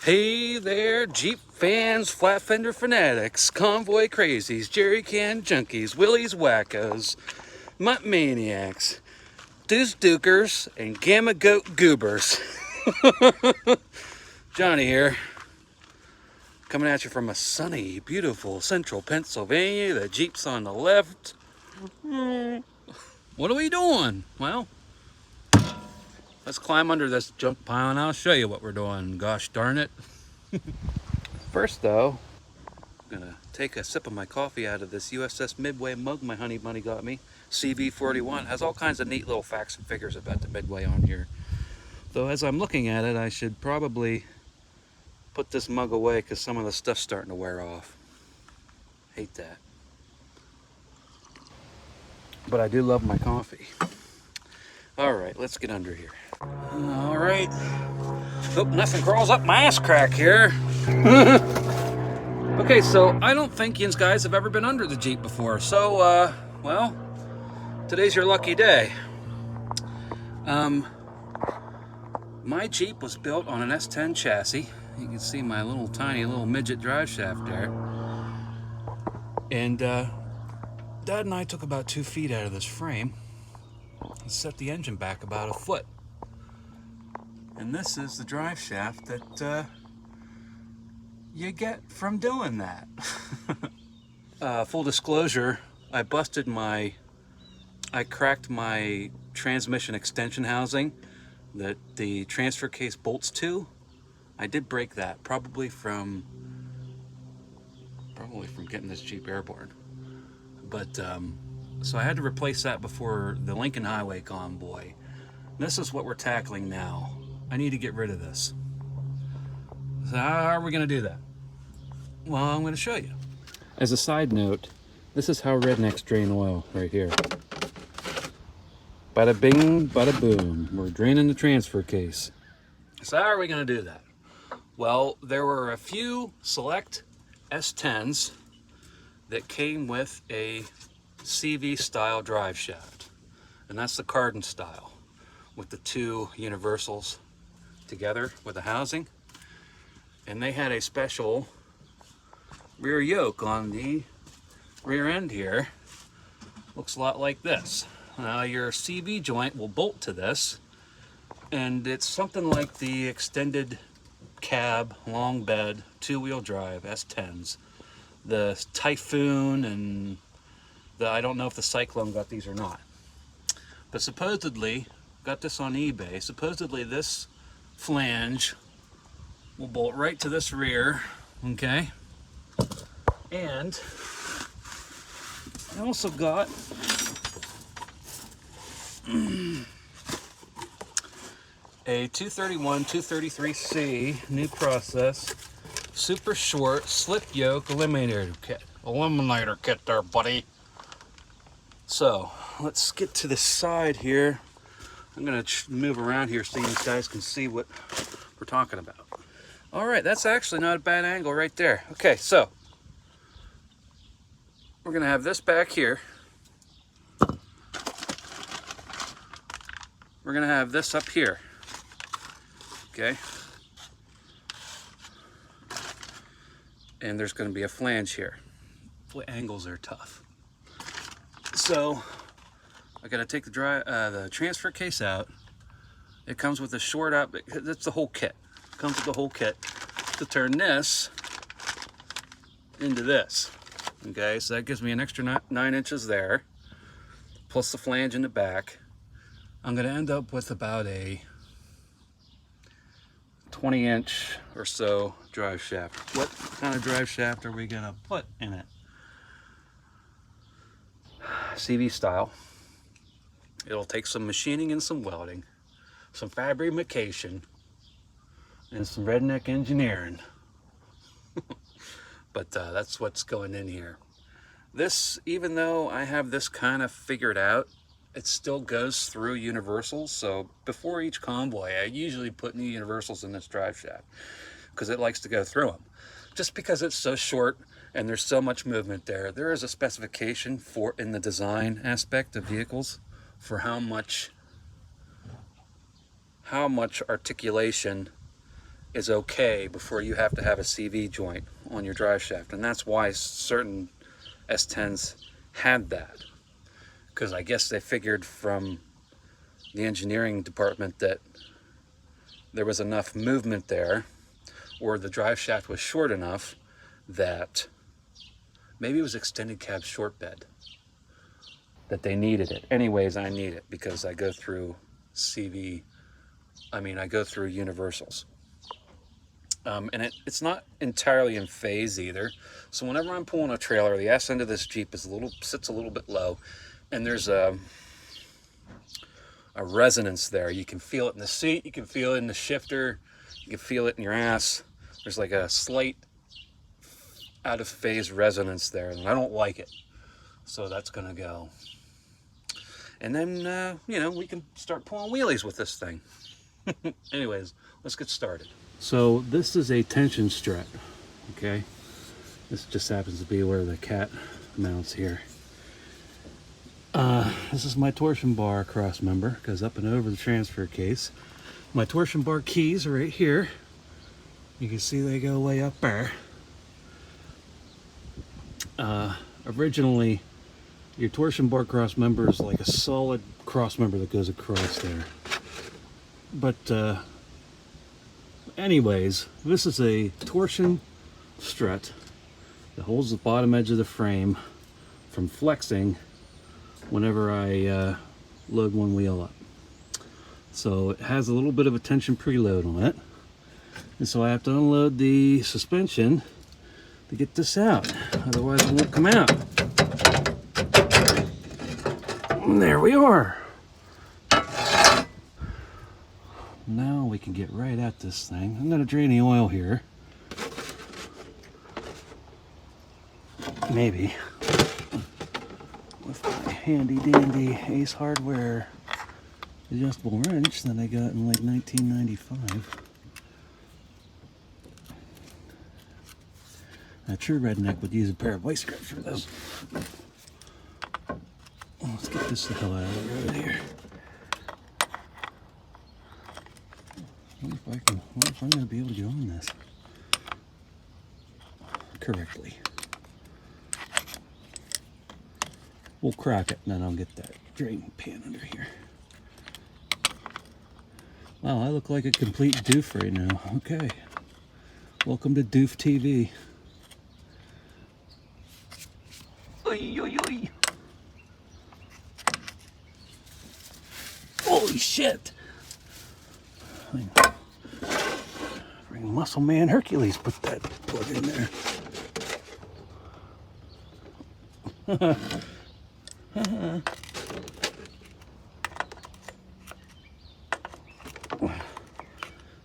Hey there, Jeep fans, flat fender fanatics, convoy crazies, jerry can junkies, Willys wackos, mutt maniacs, deuce dukers, and gamma goat goobers. Johnny here, coming at you from a sunny, beautiful central Pennsylvania. The Jeep's on the left. What are we doing? Well, let's climb under this junk pile and I'll show you what we're doing. Gosh darn it. First though, I'm gonna take a sip of my coffee out of this USS Midway mug my honey bunny got me. CV41 has all kinds of neat little facts and figures about the Midway on here. Though as I'm looking at it, I should probably put this mug away because some of the stuff's starting to wear off. Hate that. But I do love my coffee. All right, let's get under here. All right. Hope nothing crawls up my ass crack here. Okay, so I don't think you guys have ever been under the Jeep before. So, well, today's your lucky day. My Jeep was built on an S10 chassis. You can see my little tiny little midget drive shaft there. And Dad and I took about 2 feet out of this frame and set the engine back about 1 foot. And this is the drive shaft that you get from doing that. Full disclosure, I cracked my transmission extension housing that the transfer case bolts to. I did break that, probably from getting this Jeep airborne. But so I had to replace that before the Lincoln Highway convoy. This is what we're tackling now. I need to get rid of this. So how are we going to do that? Well, I'm going to show you. As a side note, this is how rednecks drain oil right here. Bada bing, bada boom. We're draining the transfer case. So how are we going to do that? Well, there were a few select S10s that came with a CV style drive shaft. And that's the Carden style with the 2 universals together with the housing. And they had a special rear yoke on the rear end here. Looks a lot like this. Now your CV joint will bolt to this, and it's something like the extended cab, long bed, 2-wheel drive S10s. The Typhoon and I don't know if the Cyclone got these or not. But supposedly, got this on eBay, supposedly this flange will bolt right to this rear, okay? And I also got a 231, 233C, new process, super short slip yoke eliminator kit. Eliminator kit there, buddy. So let's get to the side here. I'm gonna move around here so you guys can see what we're talking about. All right, that's actually not a bad angle right there. Okay, so we're gonna have this back here. We're gonna have this up here. Okay. And there's gonna be a flange here. Boy, angles are tough. So I gotta take the transfer case out. It comes with a short up. That's the whole kit. It comes with the whole kit to turn this into this. Okay, so that gives me an extra 9 inches there, plus the flange in the back. I'm gonna end up with about a 20-inch or so drive shaft. What kind of drive shaft are we gonna put in it? CV style. It'll take some machining and some welding, some fabrication, and some redneck engineering. But that's what's going in here. This, even though I have this kind of figured out, it still goes through universals. So before each convoy, I usually put new universals in this drive shaft because it likes to go through them. Just because it's so short and there's so much movement there. There is a specification for in the design aspect of vehicles for how much articulation is okay before you have to have a CV joint on your drive shaft. And that's why certain S10s had that. Because I guess they figured from the engineering department that there was enough movement there, or the drive shaft was short enough that maybe it was extended cab short bed, that they needed it. Anyways, I need it because I go through I go through Universals. And it's not entirely in phase either. So whenever I'm pulling a trailer, the ass end of this Jeep sits a little bit low, and there's a resonance there. You can feel it in the seat, you can feel it in the shifter, you can feel it in your ass. There's like a slight out of phase resonance there, and I don't like it. So that's gonna go. And then, we can start pulling wheelies with this thing. Anyways, let's get started. So this is a tension strut, okay? This just happens to be where the cat mounts here. This is my torsion bar cross member, goes up and over the transfer case. My torsion bar keys are right here. You can see they go way up there. Originally, your torsion bar cross member is like a solid cross member that goes across there. But anyways, this is a torsion strut that holds the bottom edge of the frame from flexing whenever I load one wheel up. So it has a little bit of a tension preload on it, and so I have to unload the suspension to get this out, otherwise it won't come out. And there we are. Now we can get right at this thing. I'm going to drain the oil here. Maybe. With my handy dandy Ace Hardware adjustable wrench that I got in like 1995. A true redneck would use a pair of vice grips for this. Let's get this the hell out of the road here. I wonder if I'm going to be able to get on this correctly. We'll crack it, and then I'll get that drain pan under here. Wow, I look like a complete doof right now. Okay. Welcome to Doof TV. Oy, oy, oy. Holy shit! Bring Muscle Man Hercules, put that plug in there.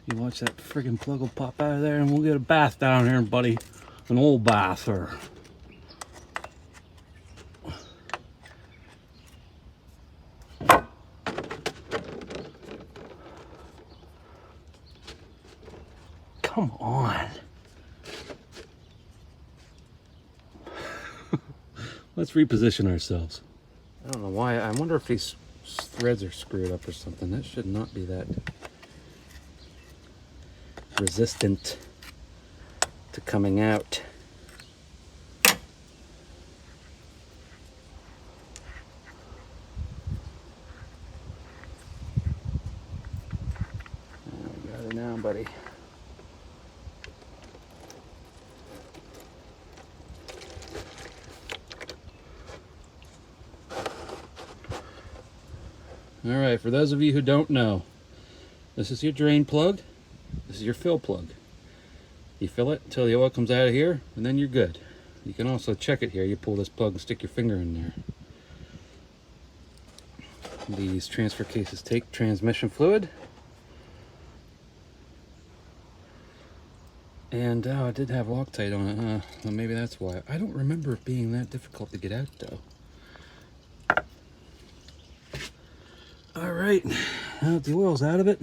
You watch that friggin' plug will pop out of there, and we'll get a bath down here, buddy. An old bath, or come on. Let's reposition ourselves. I don't know why. I wonder if these threads are screwed up or something. That should not be that resistant to coming out. We got it now, buddy. All right, for those of you who don't know, this is your drain plug, this is your fill plug. You fill it until the oil comes out of here, and then you're good. You can also check it here. You pull this plug and stick your finger in there. These transfer cases take transmission fluid. And I did have Loctite on it, well, maybe that's why. I don't remember it being that difficult to get out, though. All right, now that the oil's out of it,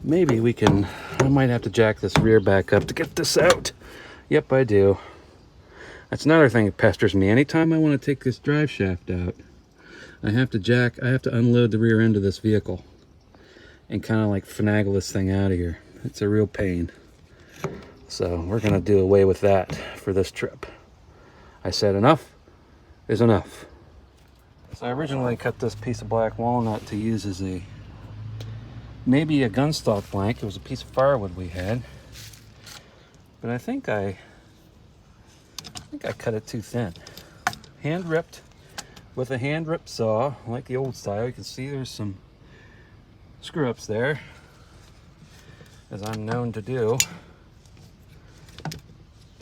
maybe we can, I might have to jack this rear back up to get this out. Yep, I do. That's another thing that pesters me. Anytime I want to take this drive shaft out, I have to unload the rear end of this vehicle. and kind of like finagle this thing out of here. It's a real pain. So we're gonna do away with that for this trip. I said enough is enough. So I originally cut this piece of black walnut to use as maybe a gun stock blank. It was a piece of firewood we had, but I think I cut it too thin. Hand ripped with a hand rip saw, like the old style. You can see there's some screw ups there, as I'm known to do.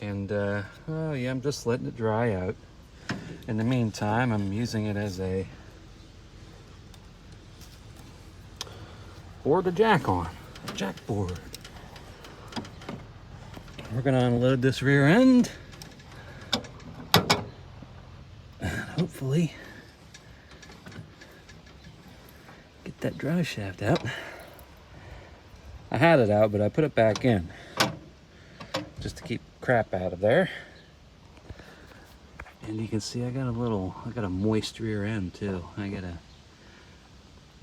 And oh yeah, I'm just letting it dry out. In the meantime, I'm using it as a board to jack on, a jack board. We're gonna unload this rear end and hopefully get that drive shaft out. I had it out, but I put it back in just to keep crap out of there. And you can see I got a moist rear end too. I gotta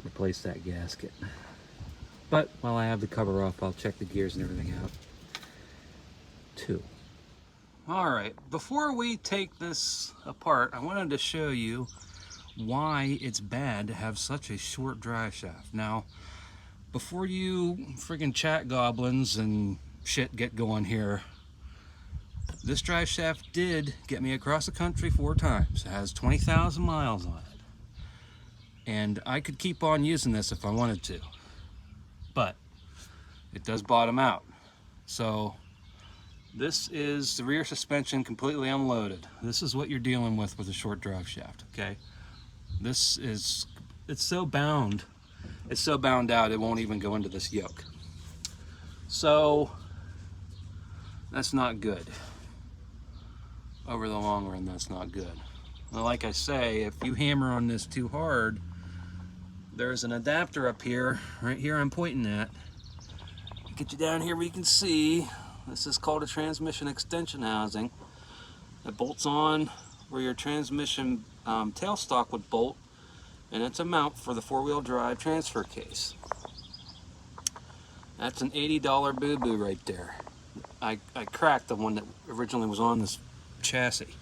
replace that gasket. But while I have the cover off, I'll check the gears and everything out too. All right, before we take this apart, I wanted to show you why it's bad to have such a short drive shaft. Now, before you friggin' chat goblins and shit get going here, this drive shaft did get me across the country 4 times. It has 20,000 miles on it. And I could keep on using this if I wanted to. But it does bottom out. So this is the rear suspension completely unloaded. This is what you're dealing with a short drive shaft, okay? It's so bound out it won't even go into this yoke. So that's not good. Over the long run, that's not good. Well, like I say, if you hammer on this too hard, there's an adapter up here, right here I'm pointing at. Get you down here where you can see. This is called a transmission extension housing. It bolts on where your transmission tailstock would bolt, and it's a mount for the 4-wheel drive transfer case. That's an $80 boo-boo right there. I cracked the one that originally was on this chassis.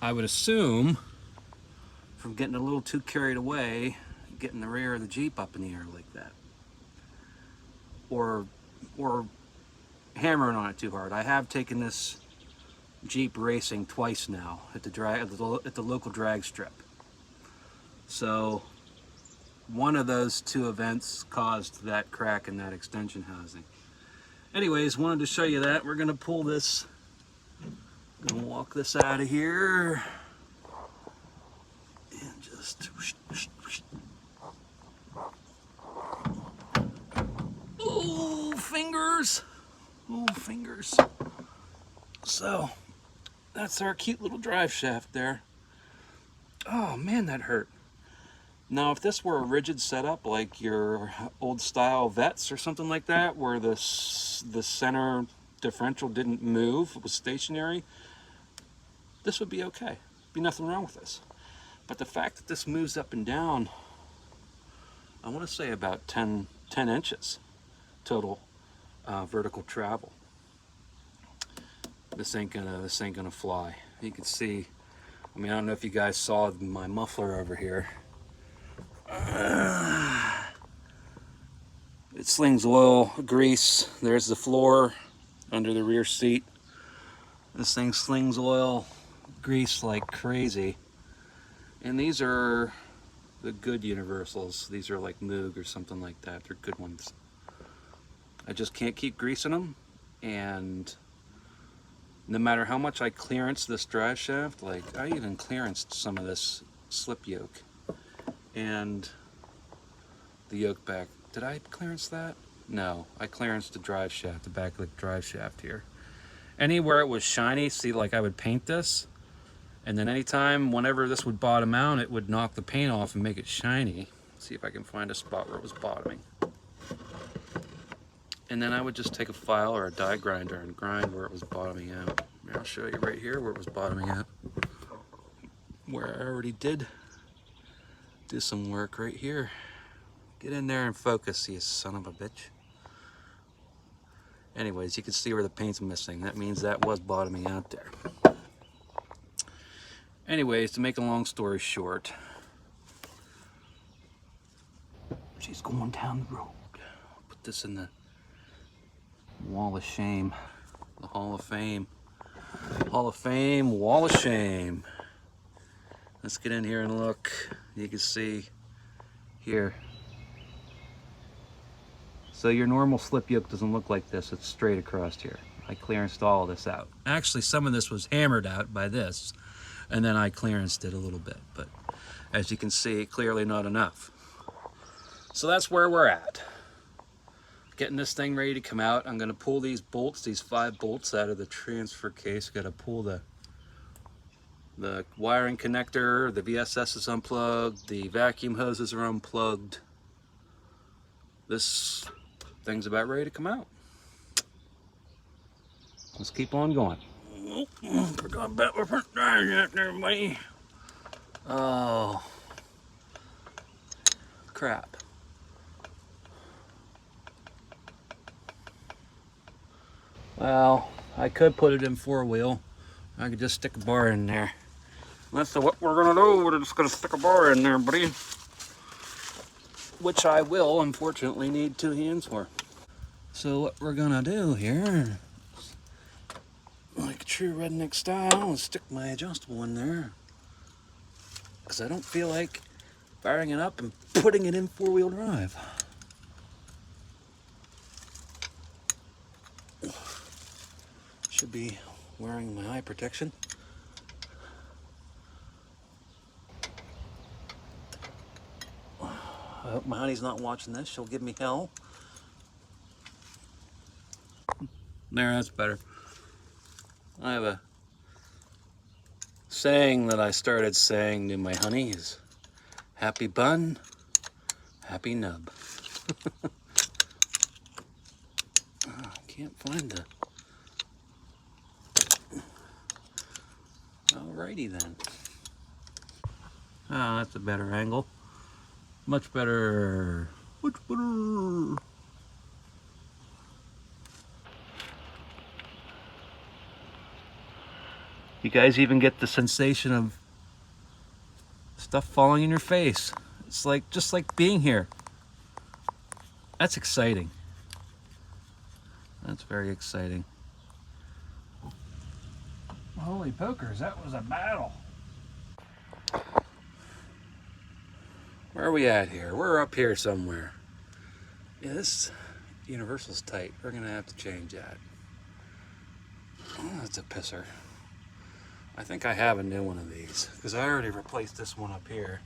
I would assume, from getting a little too carried away, getting the rear of the Jeep up in the air like that, or hammering on it too hard. I have taken this Jeep racing twice now at the local drag strip. So one of those 2 events caused that crack in that extension housing. Anyways, wanted to show you that. We're gonna pull this. Gonna walk this out of here and just oh, fingers. Oh, fingers. So that's our cute little drive shaft there. Oh man, that hurt. Now if this were a rigid setup like your old style Vets or something like that, where the center differential didn't move, it was stationary, this would be okay. Be nothing wrong with this. But the fact that this moves up and down, I want to say about 10 inches total vertical travel. This ain't gonna fly. You can see, I mean, I don't know if you guys saw my muffler over here. It slings oil, grease. There's the floor under the rear seat. This thing slings oil, grease like crazy. And these are the good universals. These are like Moog or something like that. They're good ones. I just can't keep greasing them, and no matter how much I clearance this drive shaft, like I even clearanced some of this slip yoke and the yoke back. Did I clearance that? No, I clearanced the drive shaft, the back of the drive shaft here. Anywhere it was shiny, see, like I would paint this, and then anytime, whenever this would bottom out, it would knock the paint off and make it shiny. Let's see if I can find a spot where it was bottoming. And then I would just take a file or a die grinder and grind where it was bottoming out. I'll show you right here where it was bottoming out. Where I already did do some work right here. Get in there and focus, you son of a bitch. Anyways, you can see where the paint's missing. That means that was bottoming out there. Anyways, to make a long story short, she's going down the road. Put this in the wall of shame. The Hall of Fame. Hall of Fame, wall of shame. Let's get in here and look. You can see here. So your normal slip yoke doesn't look like this. It's straight across here. I clearanced all of this out. Actually, some of this was hammered out by this, and then I clearanced it a little bit. But as you can see, clearly not enough. So that's where we're at. Getting this thing ready to come out. I'm going to pull these bolts, these 5 bolts out of the transfer case. Got to pull the wiring connector. The VSS is unplugged. The vacuum hoses are unplugged. This thing's about ready to come out. Let's keep on going. Forgot about my front tires out there, buddy. Oh, crap. Well, I could put it in 4-wheel. I could just stick a bar in there. That's what we're gonna do. We're just gonna stick a bar in there, buddy. Which I will, unfortunately, need 2 hands for. So what we're gonna do here, like true redneck style, is stick my adjustable in there. Because I don't feel like firing it up and putting it in 4-wheel drive. Should be wearing my eye protection. I hope my honey's not watching this. She'll give me hell. There, that's better. I have a saying that I started saying to my honey is, happy bun, happy nub. Oh, can't find the... Alrighty then. Oh, that's a better angle. Much better. Much better. You guys even get the sensation of stuff falling in your face. It's like, just like being here. That's exciting. That's very exciting. Holy pokers, that was a battle. Where are we at here? We're up here somewhere. Yeah, this universal's tight. We're gonna have to change that. Oh, that's a pisser. I think I have a new one of these because I already replaced this one up here.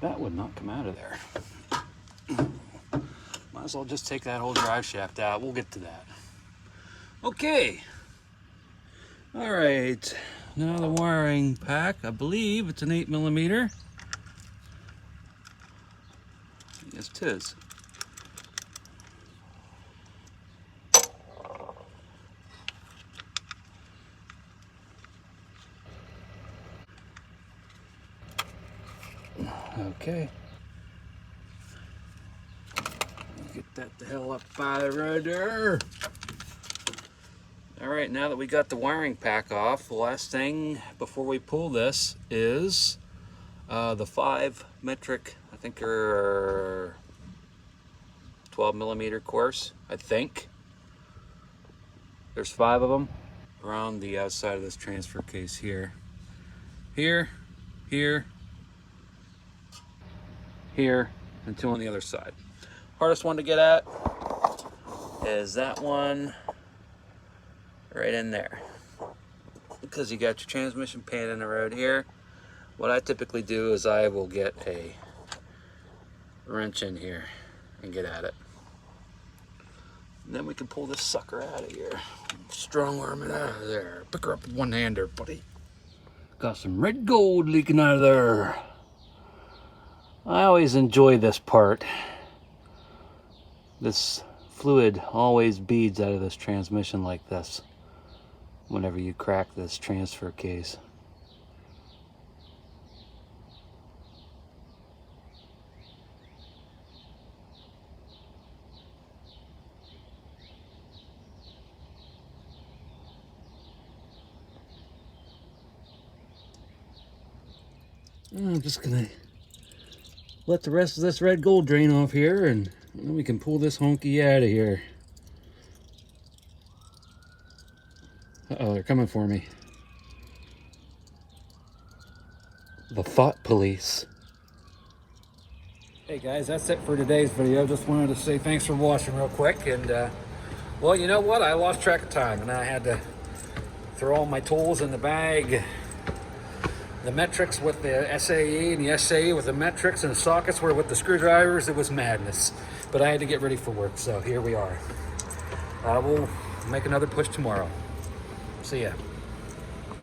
That would not come out of there. Might as well just take that whole drive shaft out. We'll get to that. Okay. All right. Now the wiring pack. I believe it's an 8mm. Yes, it is. Okay. Get that the hell up out of the road there. All right, now that we got the wiring pack off, the last thing before we pull this is the 5 metric, I think they're 12mm course, I think. There's 5 of them around the outside of this transfer case here. Here, here, here, and 2 on the other side. Hardest one to get at is that one right in there, because you got your transmission pan in the road here. What I typically do is I will get a wrench in here and get at it. And then we can pull this sucker out of here. Strong arm it out of there. Pick her up with 1-hander, buddy. Got some red gold leaking out of there. I always enjoy this part. This fluid always beads out of this transmission like this whenever you crack this transfer case. I'm just gonna let the rest of this red gold drain off here, and then we can pull this honky out of here. Uh-oh, they're coming for me. The thought police. Hey guys, that's it for today's video. Just wanted to say thanks for watching real quick. And well, you know what? I lost track of time and I had to throw all my tools in the bag. The metrics with the SAE and the SAE with the metrics, and the sockets were with the screwdrivers. It was madness. But I had to get ready for work, so here we are. We'll make another push tomorrow. See ya.